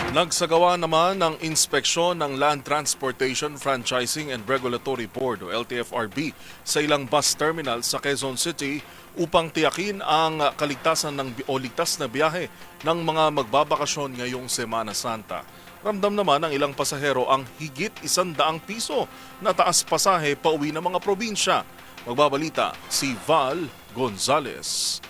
Nagsagawa naman ng inspeksyon ng Land Transportation Franchising and Regulatory Board o LTFRB sa ilang bus terminal sa Quezon City upang tiyakin ang kaligtasan ligtas na biyahe ng mga magbabakasyon ngayong Semana Santa. Ramdam naman ng ilang pasahero ang higit 100 piso na taas pasahe pauwi ng mga probinsya. Magbabalita si Val Gonzales.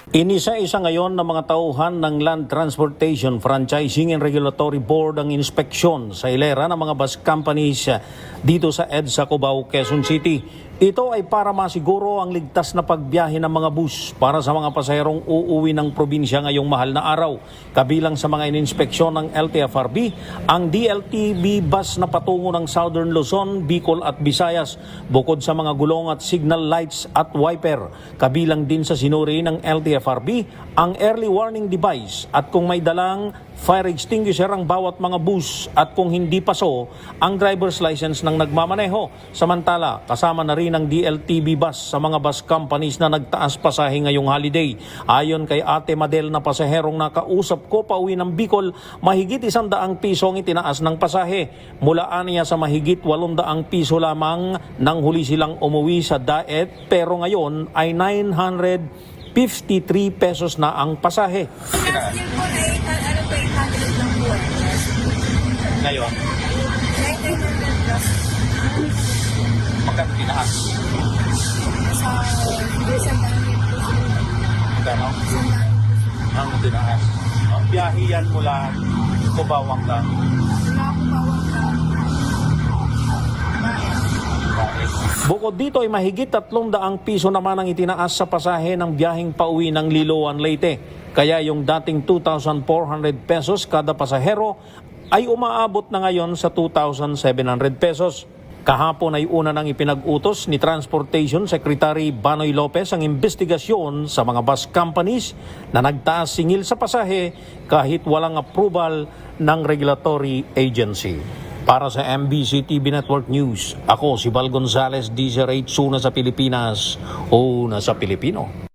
Inisa-isa ngayon ng mga tauhan ng Land Transportation Franchising and Regulatory Board ang inspeksyon sa hilera ng mga bus companies dito sa EDSA Cubao, Quezon City. Ito ay para masiguro ang ligtas na pagbiyahe ng mga bus para sa mga pasaherong uuwi ng probinsya ngayong mahal na araw. Kabilang sa mga ininspeksyon ng LTFRB, ang DLTV bus na patungo ng Southern Luzon, Bicol at Visayas, bukod sa mga gulong at signal lights at wiper. Kabilang din sa sinuri ng LTFRB ang early warning device at kung may dalang fire extinguisher ang bawat mga bus at kung hindi paso ang driver's license ng nagmamaneho. Samantala, kasama na rin ang DLTV bus sa mga bus companies na nagtaas pasahe ngayong holiday. Ayon kay Ate Madel na pasaherong nakausap ko pauwi ng Bicol, mahigit 100 piso ang itinaas ng pasahe. Mulaan niya sa mahigit 800 piso lamang nang huli silang umuwi sa Daet, pero ngayon ay 953 pesos na ang pasahe. Ngayon, magkano tinaas? Magkano? Ang tinaas. Ang biyahe yan mula Cubao hanggang bukod dito ay mahigit 300 piso naman ang itinaas sa pasahe ng biyaheng pauwi ng Liloan, Leyte. Kaya yung dating 2,400 pesos kada pasahero ay umaabot na ngayon sa 2,700 pesos. Kahapon ay una nang ipinag-utos ni Transportation Secretary Banoy Lopez ang investigasyon sa mga bus companies na nagtaas singil sa pasahe kahit walang approval ng regulatory agency. Para sa MBC TV Network News, ako si Val Gonzales, DJ Rate, una sa Pilipinas, una sa Pilipino.